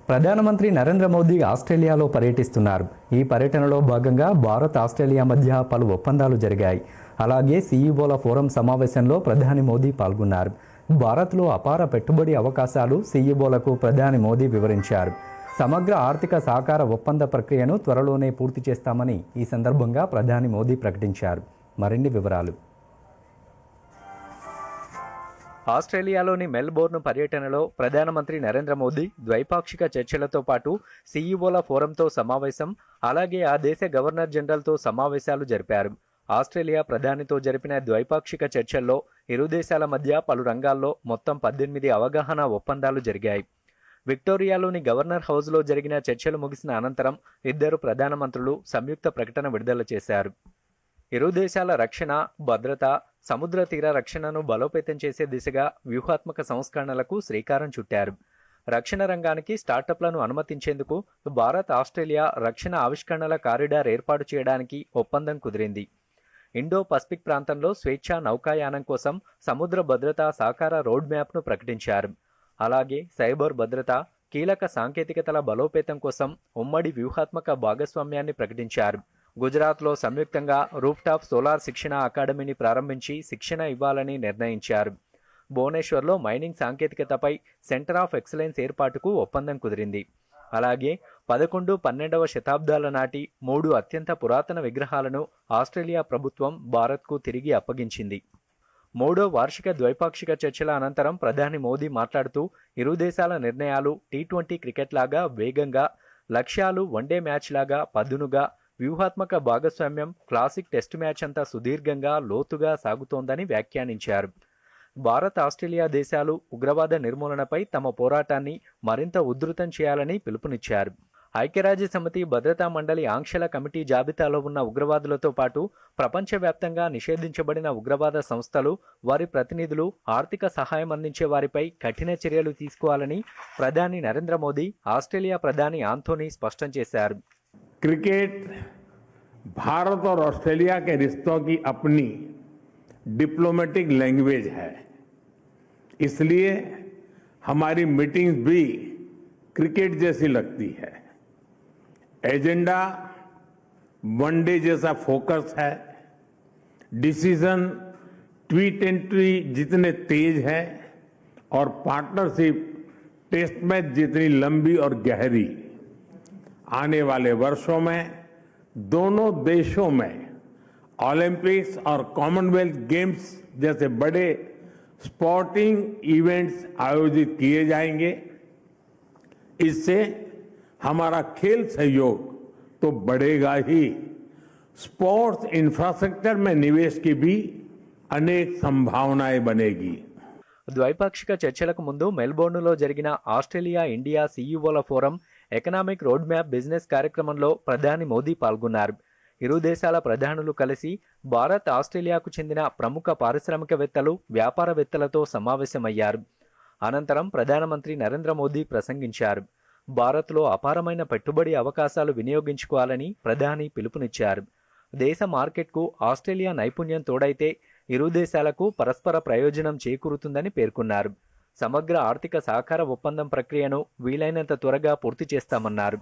ప్రధానమంత్రి నరేంద్ర మోదీ ఆస్ట్రేలియాలో పర్యటిస్తున్నారు. ఈ పర్యటనలో భాగంగా భారత్ ఆస్ట్రేలియా మధ్య పలు ఒప్పందాలు జరిగాయి. అలాగే సీఈఓల ఫోరం సమావేశంలో ప్రధాని మోదీ పాల్గొన్నారు. భారత్లో అపార పెట్టుబడి అవకాశాలు సీఈఓలకు ప్రధాని మోదీ వివరించారు. సమగ్ర ఆర్థిక సహకార ఒప్పంద ప్రక్రియను త్వరలోనే పూర్తి చేస్తామని ఈ సందర్భంగా ప్రధాని మోదీ ప్రకటించారు. మరిన్ని వివరాలు. ఆస్ట్రేలియాలోని మెల్బోర్న్ పర్యటనలో ప్రధానమంత్రి నరేంద్ర మోదీ ద్వైపాక్షిక చర్చలతో పాటు సీఈఓల ఫోరంతో సమావేశం, అలాగే ఆ దేశ గవర్నర్ జనరల్తో సమావేశాలు జరిపారు. ఆస్ట్రేలియా ప్రధానితో జరిపిన ద్వైపాక్షిక చర్చల్లో ఇరు దేశాల మధ్య పలు రంగాల్లో మొత్తం 18 అవగాహన ఒప్పందాలు జరిగాయి. విక్టోరియాలోని గవర్నర్ హౌస్లో జరిగిన చర్చలు ముగిసిన అనంతరం ఇద్దరు ప్రధానమంత్రులు సంయుక్త ప్రకటన విడుదల చేశారు. ఇరు దేశాల రక్షణ, భద్రత, సముద్ర తీర రక్షణను బలోపేతం చేసే దిశగా వ్యూహాత్మక సంస్కరణలకు శ్రీకారం చుట్టారు. రక్షణ రంగానికి స్టార్టప్లను అనుమతించేందుకు భారత్ ఆస్ట్రేలియా రక్షణ ఆవిష్కరణల కారిడార్ ఏర్పాటు చేయడానికి ఒప్పందం కుదిరింది. ఇండో పసిఫిక్ ప్రాంతంలో స్వేచ్ఛా నౌకాయానం కోసం సముద్ర భద్రతా సహకార రోడ్ మ్యాప్ను ప్రకటించారు. అలాగే సైబర్ భద్రత, కీలక సాంకేతికతల బలోపేతం కోసం ఉమ్మడి వ్యూహాత్మక భాగస్వామ్యాన్ని ప్రకటించారు. గుజరాత్లో సంయుక్తంగా రూఫ్టాప్ సోలార్ శిక్షణ అకాడమీని ప్రారంభించి శిక్షణ ఇవ్వాలని నిర్ణయించారు. భువనేశ్వర్లో మైనింగ్ సాంకేతికతపై సెంటర్ ఆఫ్ ఎక్సలెన్స్ ఏర్పాటుకు ఒప్పందం కుదిరింది. అలాగే 11-12వ శతాబ్దాల నాటి 3 అత్యంత పురాతన విగ్రహాలను ఆస్ట్రేలియా ప్రభుత్వం భారత్కు తిరిగి అప్పగించింది. 3వ వార్షిక ద్వైపాక్షిక చర్చల అనంతరం ప్రధాని మోదీ మాట్లాడుతూ ఇరు దేశాల నిర్ణయాలు టీ20 క్రికెట్ లాగా వేగంగా, లక్ష్యాలు వన్డే మ్యాచ్ లాగా పదునుగా, వ్యూహాత్మక భాగస్వామ్యం క్లాసిక్ టెస్ట్ మ్యాచ్ అంతా సుదీర్ఘంగా, లోతుగా సాగుతోందని వ్యాఖ్యానించారు. భారత్ ఆస్ట్రేలియా దేశాలు ఉగ్రవాద నిర్మూలనపై తమ పోరాటాన్ని మరింత ఉధృతం చేయాలని పిలుపునిచ్చారు. ఐక్యరాజ్యసమితి భద్రతా మండలి ఆంక్షల కమిటీ జాబితాలో ఉన్న ఉగ్రవాదులతో పాటు ప్రపంచవ్యాప్తంగా నిషేధించబడిన ఉగ్రవాద సంస్థలు, వారి ప్రతినిధులు, ఆర్థిక సహాయం అందించే వారిపై కఠిన చర్యలు తీసుకోవాలని ప్రధాని నరేంద్ర మోదీ ఆస్ట్రేలియా ప్రధాని ఆంథోనీ స్పష్టం చేశారు. क्रिकेट भारत और ऑस्ट्रेलिया के रिश्तों की अपनी डिप्लोमेटिक लैंग्वेज है, इसलिए हमारी मीटिंग्स भी क्रिकेट जैसी लगती है. एजेंडा वनडे जैसा फोकस है, डिसीजन टी20 जितने तेज है और पार्टनरशिप टेस्ट मैच जितनी लंबी और गहरी. आने वाले वर्षों में दोनों देशों में ओलंपिक्स और कॉमनवेल्थ गेम्स जैसे बड़े स्पोर्टिंग इवेंट्स आयोजित किए जाएंगे. इससे हमारा खेल सहयोग तो बढ़ेगा ही, स्पोर्ट्स इंफ्रास्ट्रक्चर में निवेश की भी अनेक संभावनाएं बनेगी. ద్వైపాక్షిక చర్చలకు ముందు మెల్బోర్న్లో జరిగిన ఆస్ట్రేలియా ఇండియా సీఈఓల forum economic road map business కార్యక్రమంలో ప్రధాని మోదీ పాల్గొన్నారు. ఇరు దేశాల ప్రధానులు కలిసి భారత్ ఆస్ట్రేలియాకు చెందిన ప్రముఖ పారిశ్రామికవేత్తలు, వ్యాపారవేత్తలతో సమావేశమయ్యారు. అనంతరం ప్రధానమంత్రి నరేంద్ర మోదీ ప్రసంగించారు. భారత్లో అపారమైన పెట్టుబడి అవకాశాలు వినియోగించుకోవాలని ప్రధాని పిలుపునిచ్చారు. దేశ మార్కెట్కు ఆస్ట్రేలియా నైపుణ్యం తోడైతే ఇరు దేశాలకు పరస్పర ప్రయోజనం చేకూరుతుందని పేర్కొన్నారు. సమగ్ర ఆర్థిక సహకార ఒప్పందం ప్రక్రియను వీలైనంత త్వరగా పూర్తి చేస్తామన్నారు.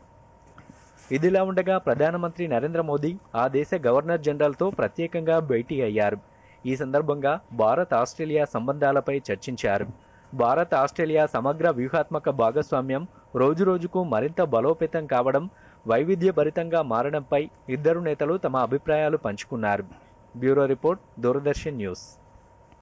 ఇదిలా ఉండగా ప్రధానమంత్రి నరేంద్ర మోదీ ఆ దేశ గవర్నర్ జనరల్తో ప్రత్యేకంగా భేటీ అయ్యారు. ఈ సందర్భంగా భారత్ ఆస్ట్రేలియా సంబంధాలపై చర్చించారు. భారత్ ఆస్ట్రేలియా సమగ్ర వ్యూహాత్మక భాగస్వామ్యం రోజురోజుకు మరింత బలోపేతం కావడం, వైవిధ్యభరితంగా మారడంపై ఇద్దరు నేతలు తమ అభిప్రాయాలు పంచుకున్నారు. Bureau report, Doordarshan news.